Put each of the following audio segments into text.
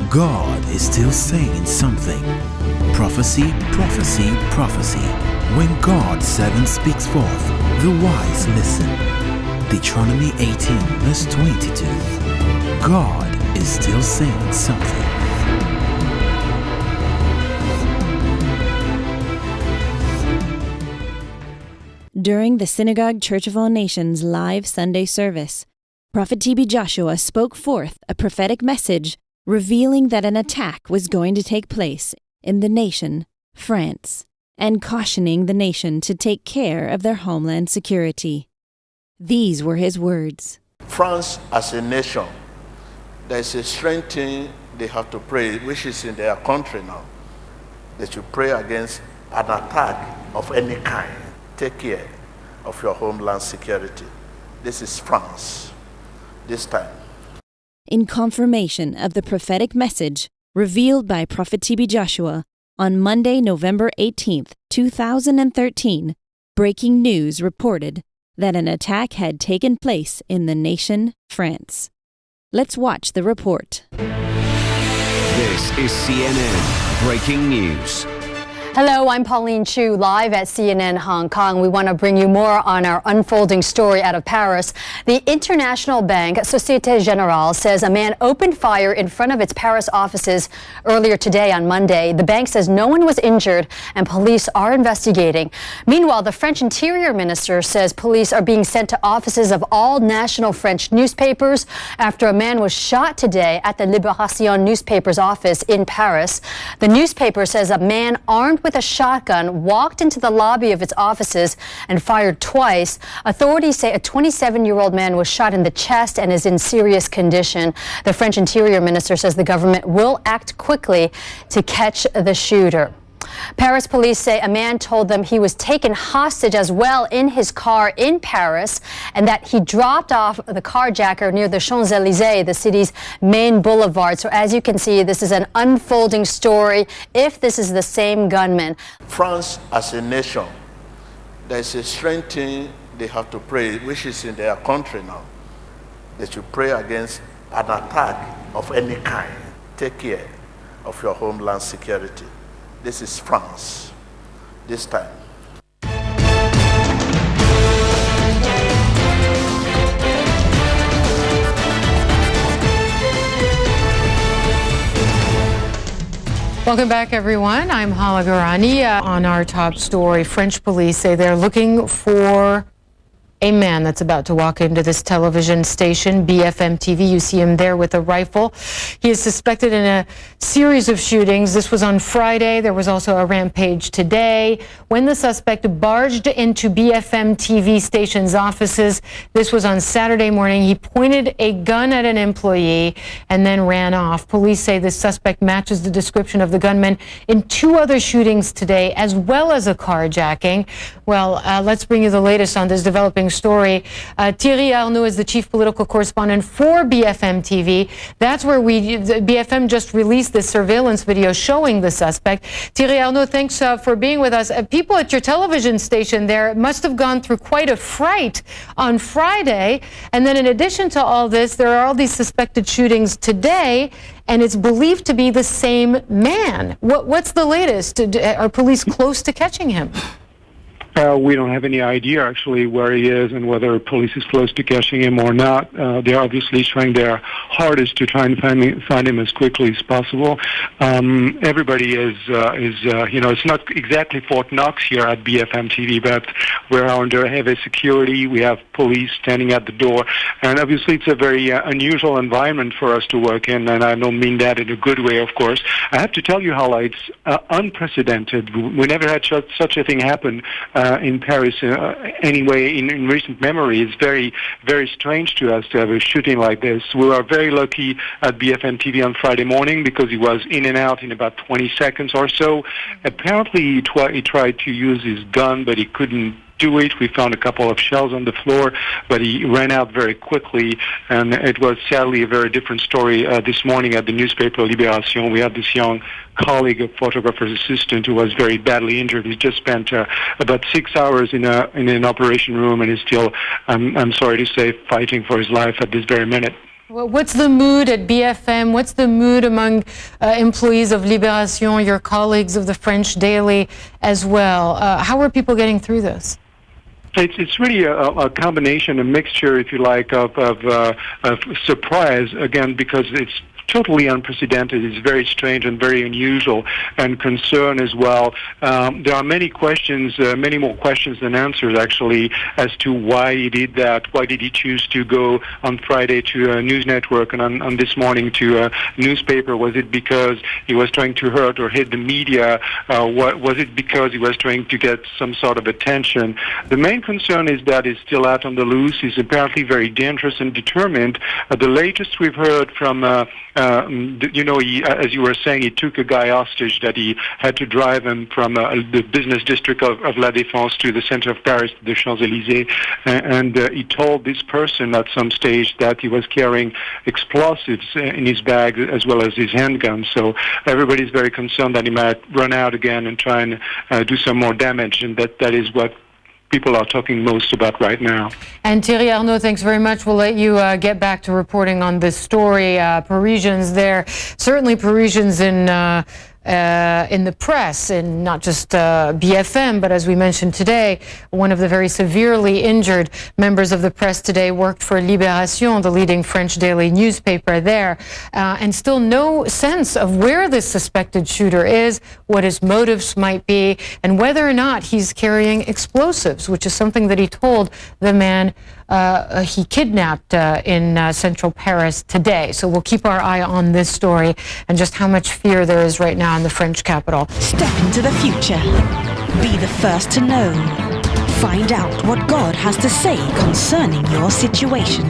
God is still saying something. Prophecy, prophecy, prophecy. When God's servant speaks forth, the wise listen. Deuteronomy 18 verse 22. God is still saying something. During the Synagogue Church of All Nations live Sunday service, Prophet T.B. Joshua spoke forth a prophetic message revealing that an attack was going to take place in the nation, France, and cautioning the nation to take care of their homeland security. These were his words. France as a nation, there's a strange thing they have to pray, which is in their country now. They should pray against an attack of any kind. Take care of your homeland security. This is France, this time. In confirmation of the prophetic message revealed by Prophet T.B. Joshua on Monday, November 18th, 2013, breaking news reported that an attack had taken place in the nation, France. Let's watch the report. This is CNN Breaking News. Hello, I'm Pauline Chu, live at CNN Hong Kong. We want to bring you more on our unfolding story out of Paris. The international bank Société Générale says a man opened fire in front of its Paris offices earlier today on Monday. The bank says no one was injured and police are investigating. Meanwhile, the French Interior Minister says police are being sent to offices of all national French newspapers after a man was shot today at the Libération newspaper's office in Paris. The newspaper says a man armed with a shotgun walked into the lobby of its offices and fired twice. Authorities say a 27-year-old man was shot in the chest and is in serious condition. The French Interior Minister says the government will act quickly to catch the shooter. Paris police say a man told them he was taken hostage as well in his car in Paris and that he dropped off the carjacker near the Champs-Élysées, the city's main boulevard. So as you can see, this is an unfolding story if this is the same gunman. France as a nation, there's a strange thing they have to pray, which is in their country now. They should pray against an attack of any kind. Take care of your homeland security. This is France, this time. Welcome back, everyone. I'm Hala Garani. On our top story, French police say they're looking for a man that's about to walk into this television station, BFM TV. You see him there with a rifle. He is suspected in a series of shootings. This was on Friday. There was also a rampage today when the suspect barged into BFM TV station's offices. This was on Saturday morning. He pointed a gun at an employee and then ran off. Police say the suspect matches the description of the gunman in two other shootings today, as well as a carjacking. Well, let's bring you the latest on this developing story. Thierry Arnaud is the chief political correspondent for BFM TV. That's where BFM just released this surveillance video showing the suspect. Thierry Arnaud, thanks for being with us. People at your television station there must have gone through quite a fright on Friday. And then in addition to all this, there are all these suspected shootings today, and it's believed to be the same man. What's the latest? Are police close to catching him? We don't have any idea, actually, where he is and whether police is close to catching him or not. They're obviously trying their hardest to try and find him as quickly as possible. Everybody is it's not exactly Fort Knox here at BFM TV, but we're under heavy security. We have police standing at the door. And obviously, it's a very unusual environment for us to work in, and I don't mean that in a good way, of course. I have to tell you, Hala, it's unprecedented. We never had such a thing happen in Paris anyway in recent memory. It's very, very strange to us to have a shooting like this. We were very lucky at BFM TV on Friday morning because he was in and out in about 20 seconds or so. Apparently he tried to use his gun, but he couldn't do it. We found a couple of shells on the floor, but he ran out very quickly, and it was sadly a very different story this morning at the newspaper Libération. We had this young colleague, a photographer's assistant, who was very badly injured. He just spent about 6 hours in an operation room and is still, I'm sorry to say, fighting for his life at this very minute. Well, what's the mood at BFM? What's the mood among employees of Libération, your colleagues of the French Daily as well? How are people getting through this? It's really a combination, a mixture, if you like, of surprise, again, because it's totally unprecedented. It's very strange and very unusual, and concern as well. There are many questions, many more questions than answers, actually, as to why he did that. Why did he choose to go on Friday to a news network and on this morning to a newspaper? Was it because he was trying to hurt or hit the media? Was it because he was trying to get some sort of attention? The main concern is that he's still out on the loose. He's apparently very dangerous and determined. The latest we've heard from as you were saying, he took a guy hostage that he had to drive him from the business district of La Défense to the center of Paris, the Champs-Élysées, and he told this person at some stage that he was carrying explosives in his bag as well as his handgun. So everybody's very concerned that he might run out again and try and do some more damage, and that is what people are talking most about right now. And Thierry Arnaud, thanks very much. We'll let you get back to reporting on this story. Parisians there, certainly Parisians in the press, and not just BFM, but as we mentioned today, one of the very severely injured members of the press today worked for Libération, the leading French daily newspaper there, and still no sense of where this suspected shooter is, what his motives might be, and whether or not he's carrying explosives, which is something that he told the man he kidnapped in central Paris today. So we'll keep our eye on this story and just how much fear there is right now in the French capital. Step into the future. Be the first to know. Find out what God has to say concerning your situation,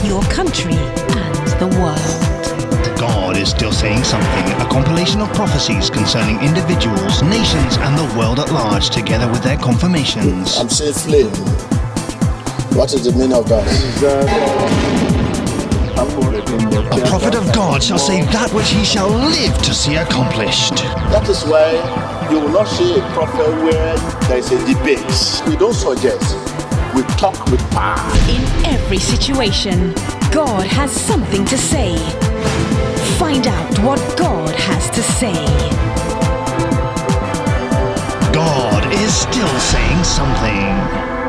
your country, and the world. God is still saying something. A compilation of prophecies concerning individuals, nations, and the world at large, together with their confirmations. I'm saying flame. What is the meaning of that? A prophet of God shall say that which he shall live to see accomplished. That is why you will not see a prophet where there is a debate. We don't suggest. We talk with power. In every situation, God has something to say. Find out what God has to say. God is still saying something.